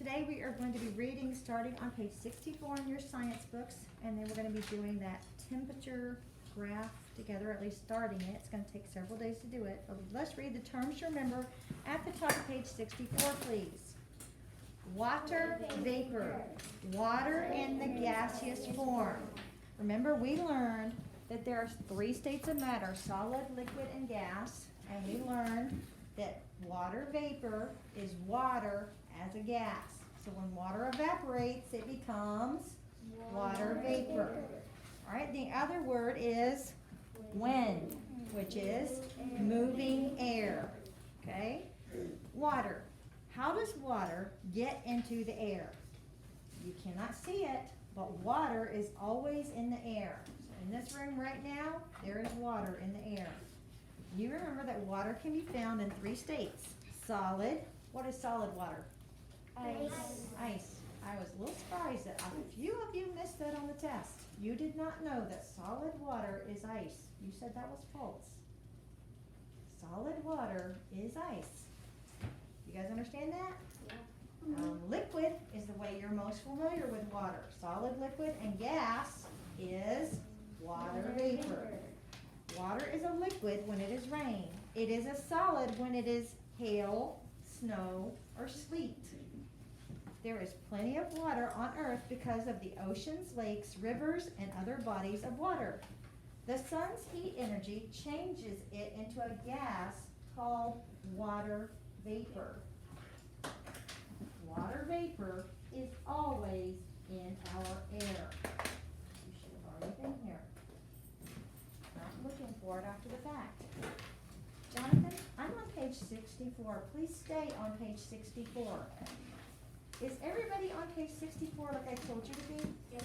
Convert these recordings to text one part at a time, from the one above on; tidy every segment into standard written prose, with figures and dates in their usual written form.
Today we are going to be reading starting on page 64 in your science books, and then we're going to be doing that temperature graph together, at least starting it. It's going to take several days to do it. But let's read the terms to remember at the top of page 64, please. Water vapor, water in the gaseous form. Remember, we learned that there are three states of matter, solid, liquid, and gas, and we learned that water vapor is water as a gas. So when water evaporates, it becomes water vapor. All right, the other word is wind, which is moving air. Okay? Water. How does water get into the air? You cannot see it, but water is always in the air. So in this room right now, there is water in the air. You remember that water can be found in three states. Solid. What is solid water? Ice. Ice. I was a little surprised that a few of you missed that on the test. You did not know that solid water is ice. You said that was false. Solid water is ice. You guys understand that? Yeah. Liquid is the way you're most familiar with water. Solid, liquid, and gas is water vapor. Water is a liquid when it is rain. It is a solid when it is hail, snow, or sleet. There is plenty of water on Earth because of the oceans, lakes, rivers, and other bodies of water. The sun's heat energy changes it into a gas called water vapor. Water vapor is always in our air. You should have already been here. Not looking for it after the fact. Jonathan, I'm on page 64. Please stay on page 64. Is everybody on page 64 like I told you to be? Yeah.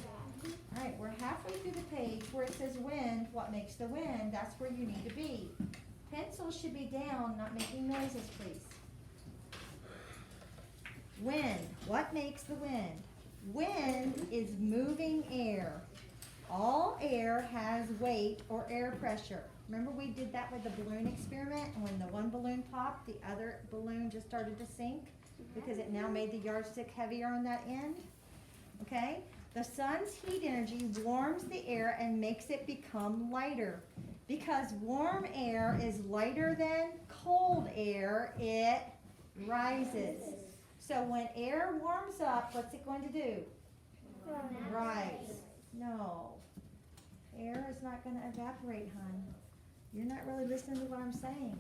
All right, we're halfway through the page where it says wind. What makes the wind? That's where you need to be. Pencils should be down, not making noises, please. Wind. What makes the wind? Wind is moving air. All air has weight or air pressure. Remember we did that with the balloon experiment, and when the one balloon popped, the other balloon just started to sink because it now made the yardstick heavier on that end? Okay? The sun's heat energy warms the air and makes it become lighter. Because warm air is lighter than cold air, it rises. So when air warms up, what's it going to do? Rise. No. Air is not going to evaporate, hon. You're not really listening to what I'm saying.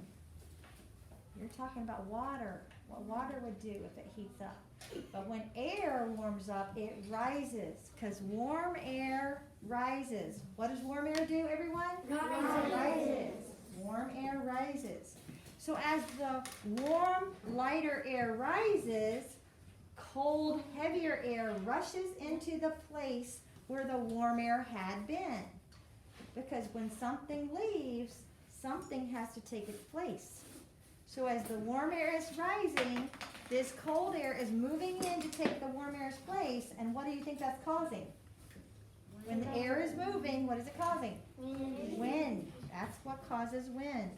You're talking about water. What water would do if it heats up. But when air warms up, it rises. Because warm air rises. What does warm air do, everyone? Rises. Warm air rises. So as the warm, lighter air rises, cold, heavier air rushes into the place where the warm air had been. Because when something leaves, something has to take its place. So as the warm air is rising, this cold air is moving in to take the warm air's place. And what do you think that's causing? When the air is moving, what is it causing? Wind. That's what causes wind.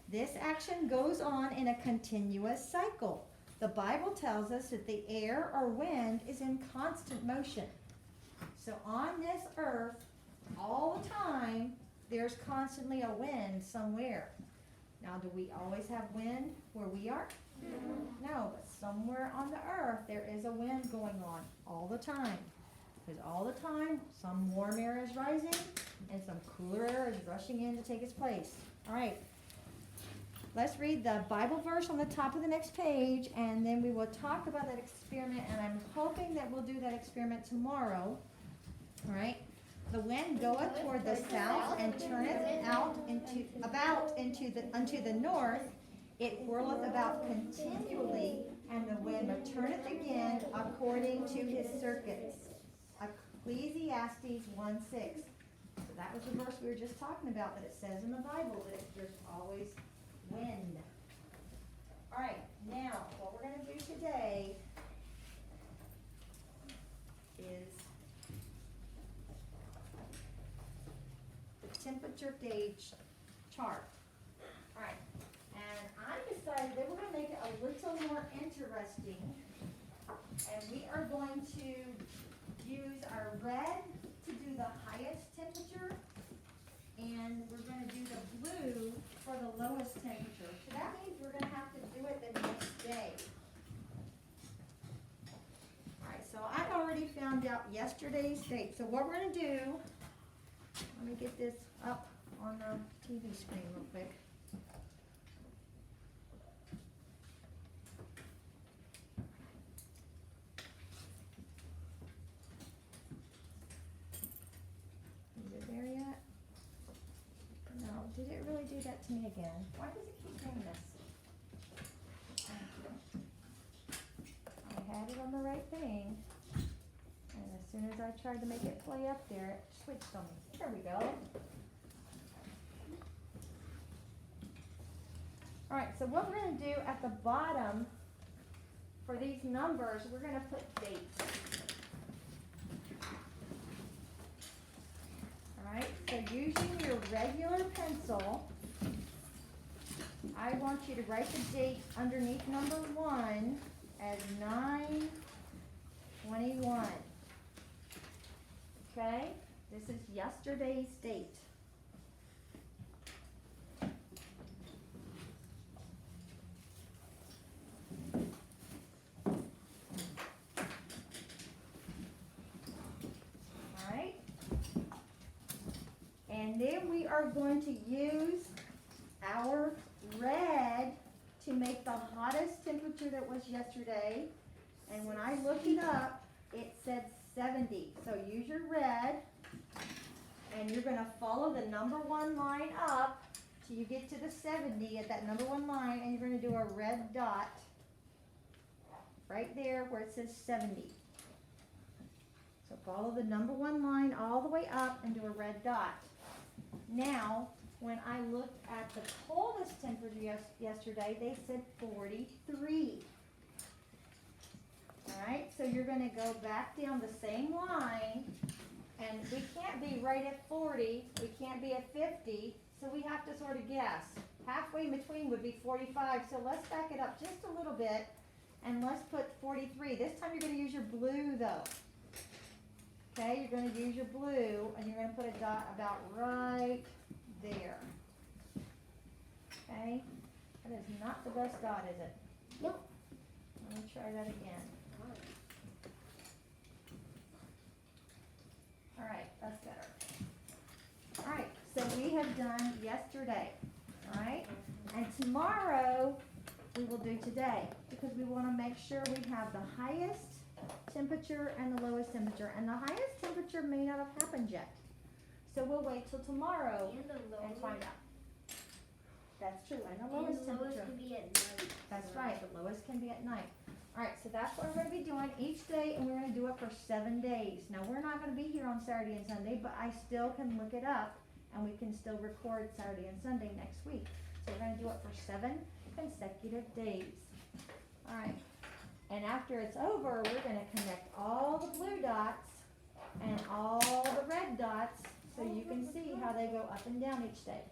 This action goes on in a continuous cycle. The Bible tells us that the air or wind is in constant motion. So on this earth, all the time, there's constantly a wind somewhere. Now, do we always have wind where we are? No, but somewhere on the earth, there is a wind going on all the time. Because all the time, some warm air is rising and some cooler air is rushing in to take its place. All right. Let's read the Bible verse on the top of the next page, and then we will talk about that experiment, and I'm hoping that we'll do that experiment tomorrow. All right? The wind goeth toward the south and turneth unto the north. It whirleth about continually, and the wind returneth again according to his circuits. Ecclesiastes 1:6. So that was the verse we were just talking about, that it says in the Bible that there's always wind. All right, now what we're going to do today is the temperature gauge chart. All right, and I decided that we're going to make it a little more interesting And we are going to use our red to do the highest temperature, and we're gonna do the blue for the lowest temperature. So that means we're gonna have to do it the next day. Alright, so I already found out yesterday's date. So what we're gonna do, let me get this up on the TV screen real quick. Is it there yet? No, did it really do that to me again? Why does it keep doing this? I had it on the right thing, and as soon as I tried to make it play up there, it switched on me. There we go. Alright, so what we're going to do at the bottom for these numbers, we're going to put dates. Alright, so using your regular pencil, I want you to write the date underneath number 1 as 9/21. Okay, this is yesterday's date. Alright, and then we are going to use our red to make the hottest temperature that was yesterday. And when I looked it up, it said 70. So use your red, and you're going to follow the number 1 line up till you get to the 70 at that number 1 line, and you're going to do a red dot right there where it says 70. So follow the number 1 line all the way up and do a red dot. Now, when I looked at the coldest temperature yesterday, they said 43. Alright, so you're going to go back down the same line, and we can't be right at 40, we can't be at 50, so we have to sort of guess. Halfway in between would be 45, so let's back it up just a little bit, and let's put 43. This time you're going to use your blue though. Okay, you're going to use your blue, and you're going to put a dot about right there. Okay, that is not the best dot, is it? Nope. Let me try that again. Alright, that's better. Alright, so we have done yesterday, alright? And tomorrow, we will do today, because we want to make sure we have the highest temperature and the lowest temperature. And the highest temperature may not have happened yet. So we'll wait till tomorrow And the and lowest. find out. That's true, and the And lowest the lowest temperature. can be at night. That's right, the lowest can be at night. Alright, so that's what we're going to be doing each day, and we're going to do it for 7 days. Now, we're not going to be here on Saturday and Sunday, but I still can look it up, and we can still record Saturday and Sunday next week. So we're going to do it for 7 consecutive days. Alright, and after it's over, we're going to connect all the blue dots and all the red dots, so you can see how they go up and down each day.